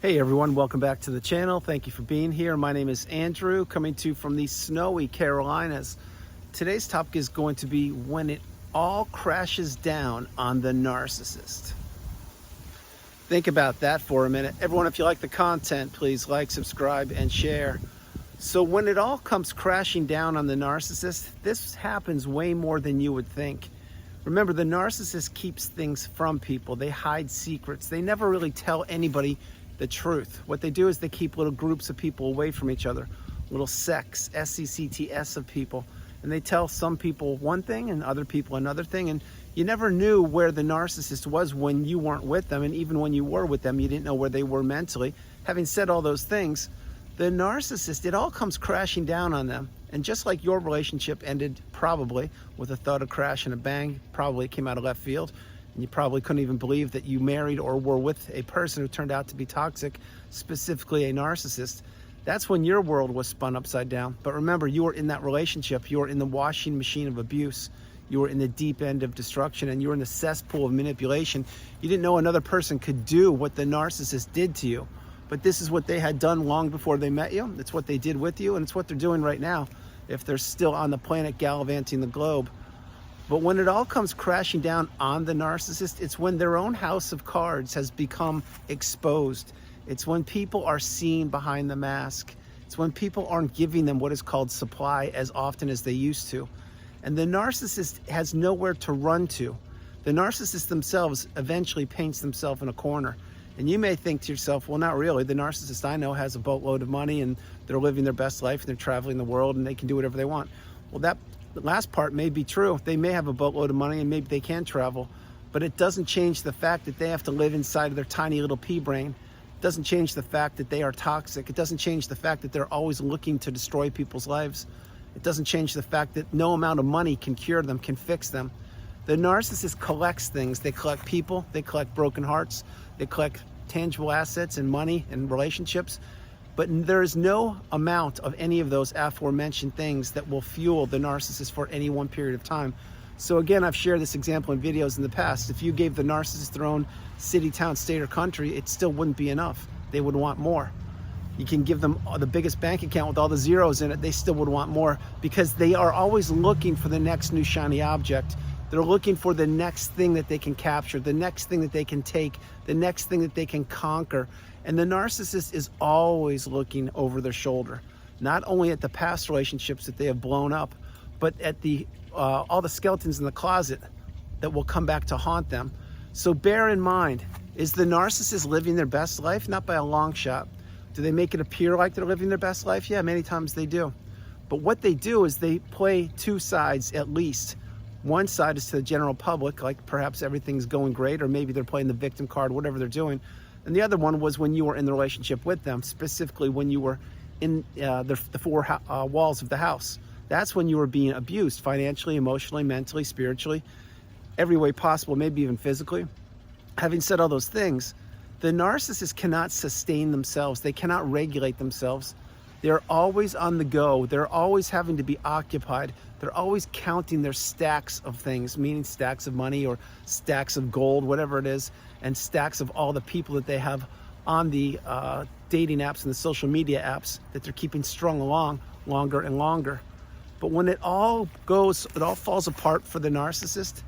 Hey everyone, welcome back to the channel. Thank you for being here. My name is Andrew, coming to you from the snowy Carolinas. Today's topic is going to be when it all crashes down on the narcissist. Think about that for a minute. Everyone, if you like the content, please like, subscribe, and share. So when it all comes crashing down on the narcissist, this happens way more than you would think. Remember, the narcissist keeps things from people. They hide secrets. They never really tell anybody the truth. What they do is they keep little groups of people away from each other, little sects, S-E-C-T-S of people, and they tell some people one thing and other people another thing, and you never knew where the narcissist was when you weren't with them, and even when you were with them, you didn't know where they were mentally. Having said all those things, the narcissist, it all comes crashing down on them. And just like your relationship ended probably with a thud, a crash, and a bang, probably came out of left field, and you probably couldn't even believe that you married or were with a person who turned out to be toxic, specifically a narcissist. That's when your world was spun upside down. But remember, you were in that relationship. You were in the washing machine of abuse. You were in the deep end of destruction, and you were in the cesspool of manipulation. You didn't know another person could do what the narcissist did to you. But this is what they had done long before they met you. It's what they did with you, and it's what they're doing right now if they're still on the planet gallivanting the globe. But when it all comes crashing down on the narcissist, it's when their own house of cards has become exposed. It's when people are seen behind the mask. It's when people aren't giving them what is called supply as often as they used to. And the narcissist has nowhere to run to. The narcissist themselves eventually paints themselves in a corner. And you may think to yourself, well, not really. The narcissist I know has a boatload of money and they're living their best life and they're traveling the world and they can do whatever they want. Well, that last part may be true. They may have a boatload of money and maybe they can travel, but it doesn't change the fact that they have to live inside of their tiny little pea brain. It doesn't change the fact that they are toxic. It doesn't change the fact that they're always looking to destroy people's lives. It doesn't change the fact that no amount of money can cure them, can fix them. The narcissist collects things. They collect people, they collect broken hearts, they collect tangible assets and money and relationships. But there is no amount of any of those aforementioned things that will fuel the narcissist for any one period of time. So again, I've shared this example in videos in the past. If you gave the narcissist their own city, town, state, or country, it still wouldn't be enough. They would want more. You can give them the biggest bank account with all the zeros in it, they still would want more because they are always looking for the next new shiny object. They're looking for the next thing that they can capture, the next thing that they can take, the next thing that they can conquer. And the narcissist is always looking over their shoulder, not only at the past relationships that they have blown up, but at the all the skeletons in the closet that will come back to haunt them. So bear in mind, is the narcissist living their best life? Not by a long shot. Do they make it appear like they're living their best life? Yeah, many times they do. But what they do is they play two sides at least. One side is to the general public, like perhaps everything's going great, or maybe they're playing the victim card, whatever they're doing. And the other one was when you were in the relationship with them, specifically when you were in the four walls of the house. That's when you were being abused financially, emotionally, mentally, spiritually, every way possible, maybe even physically. Having said all those things, the narcissist cannot sustain themselves. They cannot regulate themselves. They're always on the go. They're always having to be occupied. They're always counting their stacks of things, meaning stacks of money or stacks of gold, whatever it is, and stacks of all the people that they have on the dating apps and the social media apps that they're keeping strung along longer and longer. But when it all falls apart for the narcissist,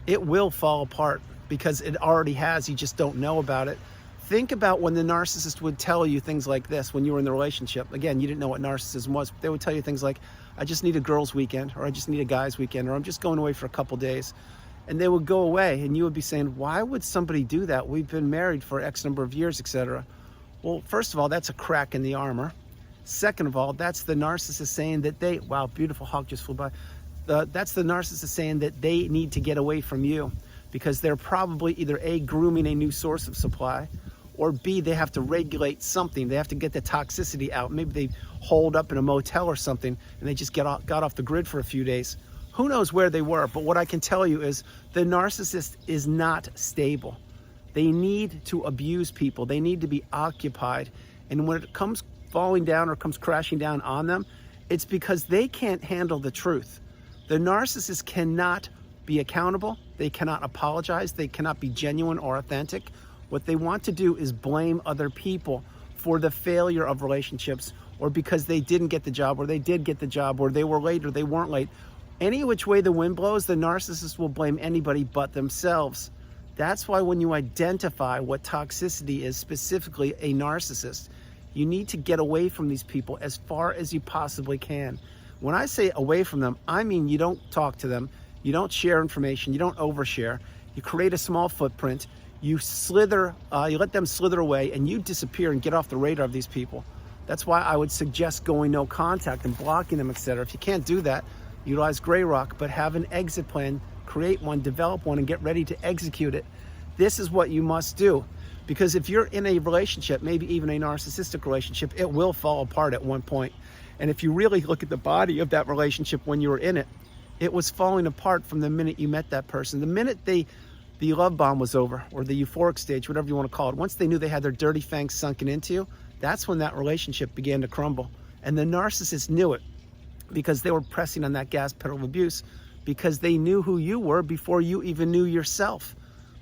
it will fall apart because it already has. You just don't know about it. Think about when the narcissist would tell you things like this when you were in the relationship. Again, you didn't know what narcissism was. But they would tell you things like, I just need a girl's weekend, or I just need a guy's weekend, or I'm just going away for a couple days. And they would go away and you would be saying, why would somebody do that? We've been married for X number of years, etc. Well, first of all, that's a crack in the armor. Second of all, that's the narcissist saying that they, wow, beautiful hawk just flew by. That's the narcissist saying that they need to get away from you because they're probably either A, grooming a new source of supply, or B, they have to regulate something. They have to get the toxicity out. Maybe they holed up in a motel or something and they just got off the grid for a few days. Who knows where they were, but what I can tell you is the narcissist is not stable. They need to abuse people. They need to be occupied. And when it comes falling down or comes crashing down on them, it's because they can't handle the truth. The narcissist cannot be accountable. They cannot apologize. They cannot be genuine or authentic. What they want to do is blame other people for the failure of relationships, or because they didn't get the job, or they did get the job, or they were late, or they weren't late. Any which way the wind blows, the narcissist will blame anybody but themselves. That's why when you identify what toxicity is, specifically a narcissist, you need to get away from these people as far as you possibly can. When I say away from them, I mean you don't talk to them, you don't share information, you don't overshare, you create a small footprint, you let them slither away, and you disappear and get off the radar of these people. That's why I would suggest going no contact and blocking them, etc. If you can't do that, utilize Gray Rock, but have an exit plan, create one, develop one, and get ready to execute it. This is what you must do. Because if you're in a relationship, maybe even a narcissistic relationship, it will fall apart at one point. And if you really look at the body of that relationship when you were in it, it was falling apart from the minute you met that person. The minute the love bomb was over, or the euphoric stage, whatever you want to call it, once they knew they had their dirty fangs sunken into you, that's when that relationship began to crumble. And the narcissist knew it, because they were pressing on that gas pedal of abuse, because they knew who you were before you even knew yourself.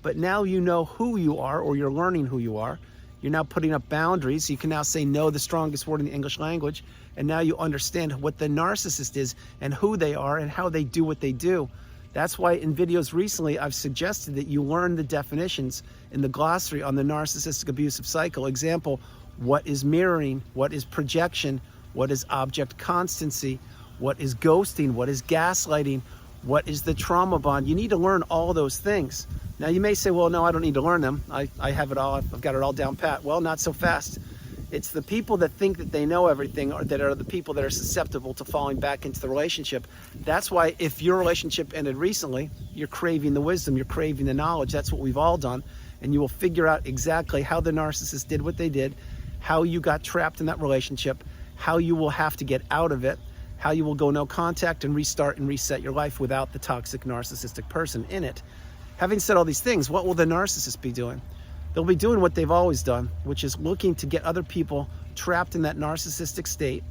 But now you know who you are, or you're learning who you are. You're now putting up boundaries. You can now say no, the strongest word in the English language. And now you understand what the narcissist is and who they are and how they do what they do. That's why in videos recently, I've suggested that you learn the definitions in the glossary on the narcissistic abusive cycle. Example, what is mirroring? What is projection? What is object constancy? What is ghosting? What is gaslighting? What is the trauma bond? You need to learn all those things. Now you may say, well, no, I don't need to learn them. I have it all, I've got it all down pat. Well, not so fast. It's the people that think that they know everything, or that are the people that are susceptible to falling back into the relationship. That's why if your relationship ended recently, you're craving the wisdom, you're craving the knowledge. That's what we've all done. And you will figure out exactly how the narcissist did what they did, how you got trapped in that relationship, how you will have to get out of it, how you will go no contact and restart and reset your life without the toxic narcissistic person in it. Having said all these things, what will the narcissist be doing? They'll be doing what they've always done, which is looking to get other people trapped in that narcissistic state,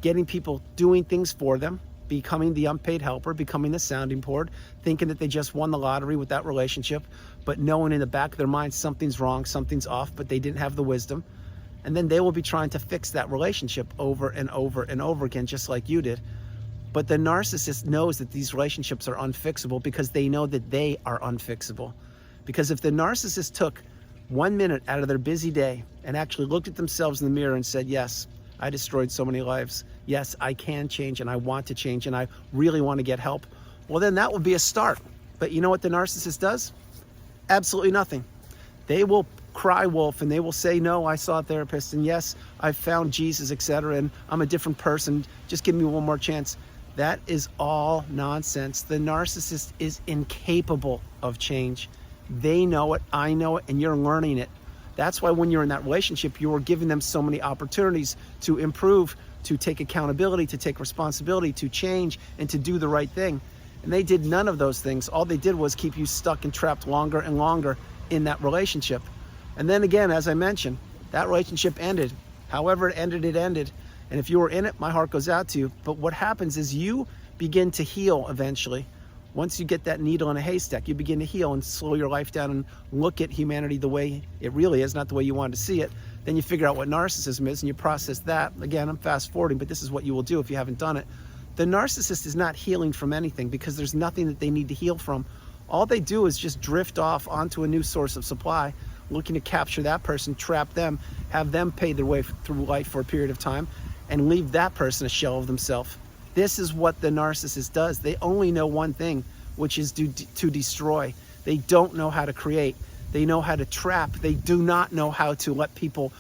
getting people doing things for them, becoming the unpaid helper, becoming the sounding board, thinking that they just won the lottery with that relationship, but knowing in the back of their mind something's wrong, something's off, but they didn't have the wisdom. And then they will be trying to fix that relationship over and over and over again, just like you did. But the narcissist knows that these relationships are unfixable, because they know that they are unfixable. Because if the narcissist took 1 minute out of their busy day and actually looked at themselves in the mirror and said, yes, I destroyed so many lives. Yes, I can change, and I want to change, and I really want to get help. Well, then that will be a start. But you know what the narcissist does? Absolutely nothing. They will cry wolf, and they will say, no, I saw a therapist, and yes, I found Jesus, etc., and I'm a different person. Just give me one more chance. That is all nonsense. The narcissist is incapable of change. They know it, I know it, and you're learning it. That's why when you're in that relationship, you are giving them so many opportunities to improve, to take accountability, to take responsibility, to change, and to do the right thing. And they did none of those things. All they did was keep you stuck and trapped longer and longer in that relationship. And then again, as I mentioned, that relationship ended. However it ended, it ended. And if you were in it, my heart goes out to you. But what happens is you begin to heal eventually. Once you get that needle in a haystack, you begin to heal and slow your life down and look at humanity the way it really is, not the way you wanted to see it. Then you figure out what narcissism is and you process that. Again, I'm fast forwarding, but this is what you will do if you haven't done it. The narcissist is not healing from anything, because there's nothing that they need to heal from. All they do is just drift off onto a new source of supply, looking to capture that person, trap them, have them pay their way through life for a period of time, and leave that person a shell of themselves. This is what the narcissist does. They only know one thing, which is to destroy. They don't know how to create. They know how to trap. They do not know how to let people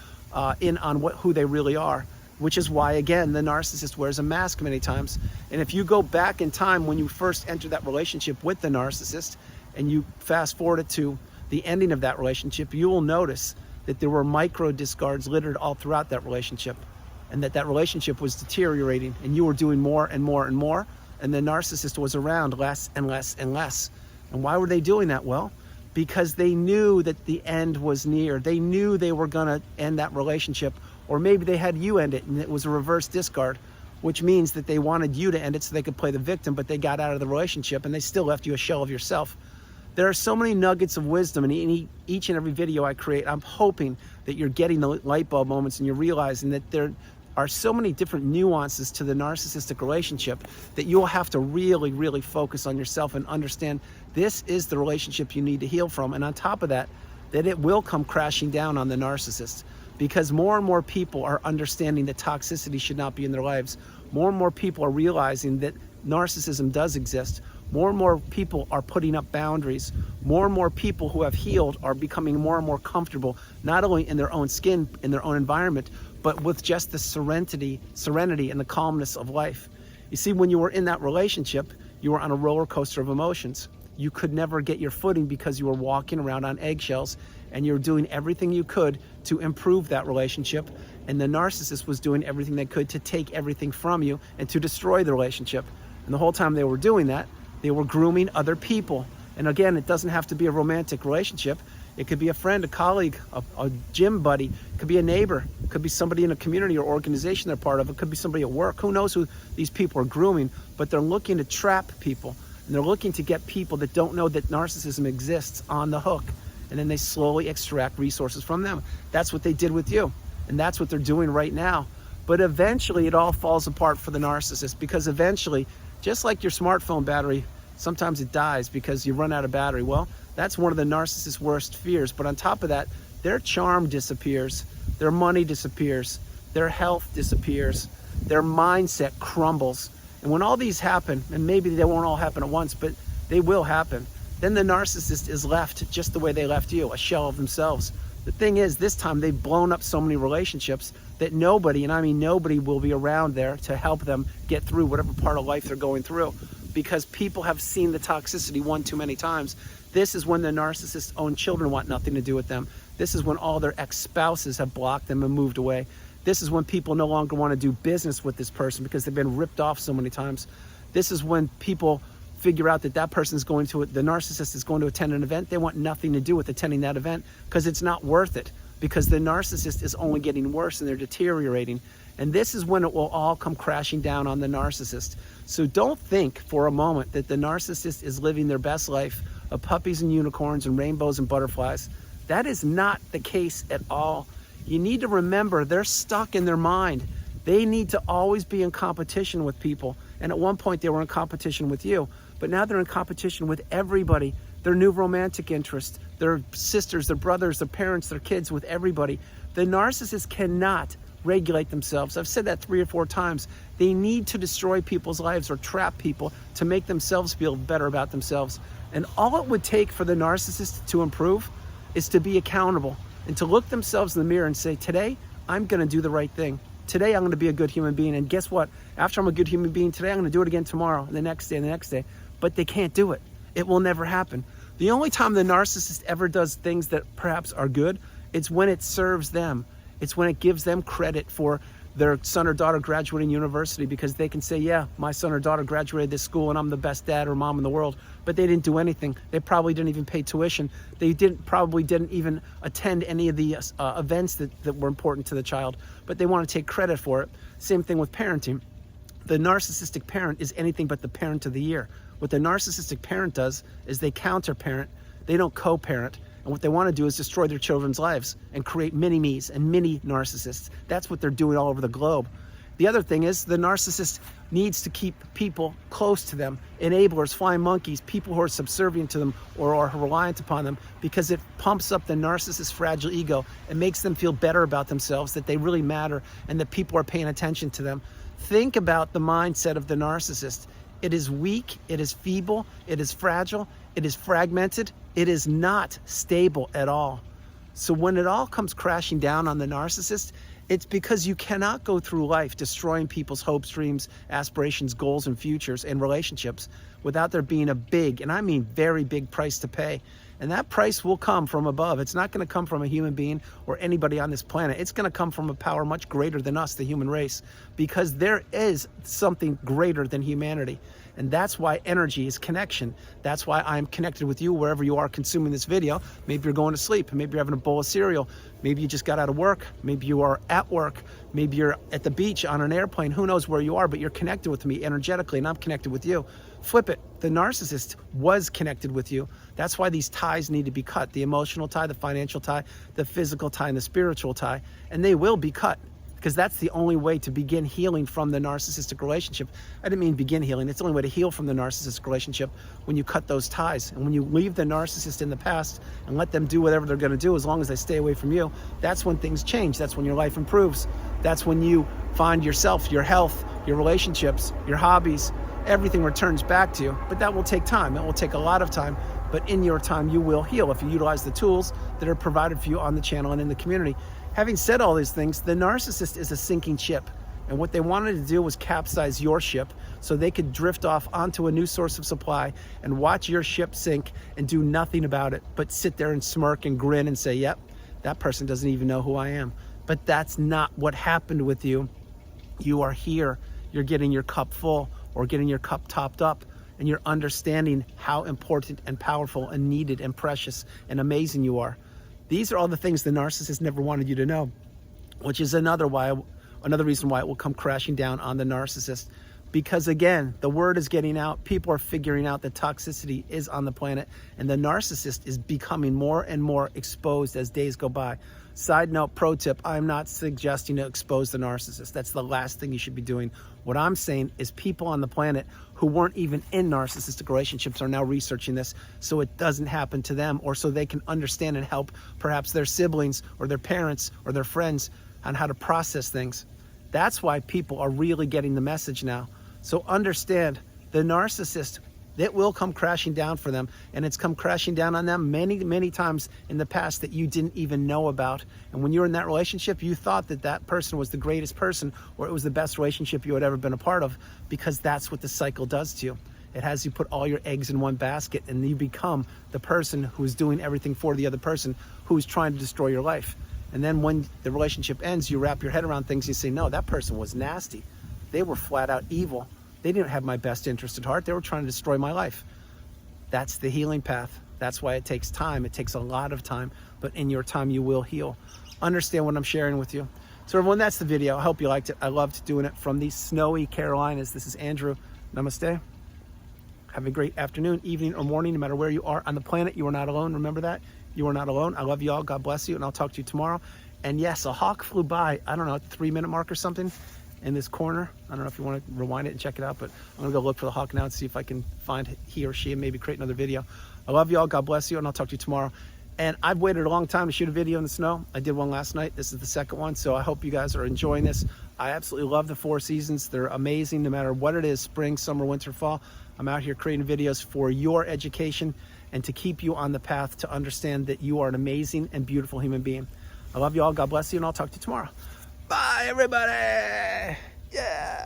in on who they really are, which is why, again, the narcissist wears a mask many times. And if you go back in time when you first entered that relationship with the narcissist, and you fast forward it to the ending of that relationship, you will notice that there were micro discards littered all throughout that relationship, and that relationship was deteriorating, and you were doing more and more and more, and the narcissist was around less and less and less. And why were they doing that? Well, because they knew that the end was near. They knew they were gonna end that relationship, or maybe they had you end it, and it was a reverse discard, which means that they wanted you to end it so they could play the victim, but they got out of the relationship and they still left you a shell of yourself. There are so many nuggets of wisdom in each and every video I create. I'm hoping that you're getting the light bulb moments and you're realizing that there are so many different nuances to the narcissistic relationship that you'll have to really, really focus on yourself and understand this is the relationship you need to heal from. And on top of that, that it will come crashing down on the narcissist, because more and more people are understanding that toxicity should not be in their lives. More and more people are realizing that narcissism does exist. More and more people are putting up boundaries. More and more people who have healed are becoming more and more comfortable, not only in their own skin, in their own environment, but with just the serenity and the calmness of life. You see, when you were in that relationship, you were on a roller coaster of emotions. You could never get your footing because you were walking around on eggshells, and you were doing everything you could to improve that relationship. And the narcissist was doing everything they could to take everything from you and to destroy the relationship. And the whole time they were doing that, they were grooming other people. And again, it doesn't have to be a romantic relationship. It could be a friend, a colleague, a gym buddy. It could be a neighbor. It could be somebody in a community or organization they're part of. It could be somebody at work. Who knows who these people are grooming, but they're looking to trap people. And they're looking to get people that don't know that narcissism exists on the hook. And then they slowly extract resources from them. That's what they did with you. And that's what they're doing right now. But eventually it all falls apart for the narcissist, because eventually, just like your smartphone battery, sometimes it dies because you run out of battery. Well, that's one of the narcissist's worst fears. But on top of that, their charm disappears, their money disappears, their health disappears, their mindset crumbles. And when all these happen, and maybe they won't all happen at once, but they will happen, then the narcissist is left just the way they left you, a shell of themselves. The thing is, this time they've blown up so many relationships that nobody, and I mean nobody, will be around there to help them get through whatever part of life they're going through, because people have seen the toxicity one too many times. This is when the narcissist's own children want nothing to do with them. This is when all their ex-spouses have blocked them and moved away. This is when people no longer want to do business with this person because they've been ripped off so many times. This is when people figure out that the narcissist is going to attend an event. They want nothing to do with attending that event because it's not worth it, because the narcissist is only getting worse and they're deteriorating. And this is when it will all come crashing down on the narcissist. So don't think for a moment that the narcissist is living their best life of puppies and unicorns and rainbows and butterflies. That is not the case at all. You need to remember they're stuck in their mind. They need to always be in competition with people. And at one point they were in competition with you, but now they're in competition with everybody. Their new romantic interest, their sisters, their brothers, their parents, their kids, with everybody. The narcissist cannot regulate themselves. I've said that 3 or 4 times. They need to destroy people's lives or trap people to make themselves feel better about themselves. And all it would take for the narcissist to improve is to be accountable and to look themselves in the mirror and say, today, I'm going to do the right thing. Today, I'm going to be a good human being. And guess what? After I'm a good human being today, I'm going to do it again tomorrow, and the next day, and the next day. But they can't do it. It will never happen. The only time the narcissist ever does things that perhaps are good, it's when it serves them. It's when it gives them credit for their son or daughter graduating university, because they can say, yeah, my son or daughter graduated this school and I'm the best dad or mom in the world. But they didn't do anything. They probably didn't even pay tuition. They probably didn't even attend any of the events that were important to the child, but they want to take credit for it. Same thing with parenting. The narcissistic parent is anything but the parent of the year. What the narcissistic parent does is they counter-parent. They don't co-parent. And what they want to do is destroy their children's lives and create mini-me's and mini-narcissists. That's what they're doing all over the globe. The other thing is the narcissist needs to keep people close to them, enablers, flying monkeys, people who are subservient to them or are reliant upon them, because it pumps up the narcissist's fragile ego and makes them feel better about themselves, that they really matter and that people are paying attention to them. Think about the mindset of the narcissist. It is weak, it is feeble, it is fragile, it is fragmented, it is not stable at all. So when it all comes crashing down on the narcissist, it's because you cannot go through life destroying people's hopes, dreams, aspirations, goals, and futures and relationships without there being a big, and I mean very big, price to pay. And that price will come from above. It's not going to come from a human being or anybody on this planet. It's going to come from a power much greater than us, the human race, because there is something greater than humanity. And that's why energy is connection. That's why I'm connected with you wherever you are consuming this video. Maybe you're going to sleep. Maybe you're having a bowl of cereal. Maybe you just got out of work. Maybe you are at work. Maybe you're at the beach on an airplane. Who knows where you are, but you're connected with me energetically, and I'm connected with you. Flip it. the narcissist was connected with you. That's why these ties need to be cut. The emotional tie, the financial tie, the physical tie, and the spiritual tie. And they will be cut, because that's the only way to begin healing from the narcissistic relationship. I didn't mean begin healing. It's the only way to heal from the narcissistic relationship, when you cut those ties. And when you leave the narcissist in the past and let them do whatever they're going to do, as long as they stay away from you, that's when things change. That's when your life improves. That's when you find yourself, your health, your relationships, your hobbies, everything returns back to you. But that will take time. It will take a lot of time. But in your time, you will heal if you utilize the tools that are provided for you on the channel and in the community. Having said all these things, the narcissist is a sinking ship. And what they wanted to do was capsize your ship so they could drift off onto a new source of supply and watch your ship sink and do nothing about it, but sit there and smirk and grin and say, yep, that person doesn't even know who I am. But that's not what happened with you. You are here. You're getting your cup full, or getting your cup topped up, and you're understanding how important and powerful and needed and precious and amazing you are. These are all the things the narcissist never wanted you to know, which is another reason why it will come crashing down on the narcissist. Because again, the word is getting out. People are figuring out that toxicity is on the planet, and the narcissist is becoming more and more exposed as days go by. Side note, pro tip, I'm not suggesting to expose the narcissist. That's the last thing you should be doing. What I'm saying is people on the planet who weren't even in narcissistic relationships are now researching this so it doesn't happen to them, or so they can understand and help perhaps their siblings or their parents or their friends on how to process things. That's why people are really getting the message now. So understand, the narcissist, it will come crashing down for them, and it's come crashing down on them many, many times in the past that you didn't even know about. And when you were in that relationship, you thought that that person was the greatest person, or it was the best relationship you had ever been a part of, because that's what the cycle does to you. It has you put all your eggs in one basket, and you become the person who's doing everything for the other person who's trying to destroy your life. And then when the relationship ends, you wrap your head around things, you say, no, that person was nasty. They were flat out evil. They didn't have my best interest at heart. They were trying to destroy my life. That's the healing path. That's why it takes time. It takes a lot of time, but in your time, you will heal. Understand what I'm sharing with you. So everyone, that's the video. I hope you liked it. I loved doing it from the snowy Carolinas. This is Andrew. Namaste. Have a great afternoon, evening, or morning, no matter where you are on the planet. You are not alone. Remember that. You are not alone. I love you all. God bless you, and I'll talk to you tomorrow. And yes, a hawk flew by, I don't know, at the 3-minute mark or something in this corner. I don't know if you want to rewind it and check it out, but I'm going to go look for the hawk now and see if I can find he or she and maybe create another video. I love you all. God bless you, and I'll talk to you tomorrow. And I've waited a long time to shoot a video in the snow. I did one last night. This is the second one, so I hope you guys are enjoying this. I absolutely love the 4 seasons. They're amazing no matter what it is, spring, summer, winter, fall. I'm out here creating videos for your education and to keep you on the path to understand that you are an amazing and beautiful human being. I love you all. God bless you, and I'll talk to you tomorrow. Bye, everybody. Yeah.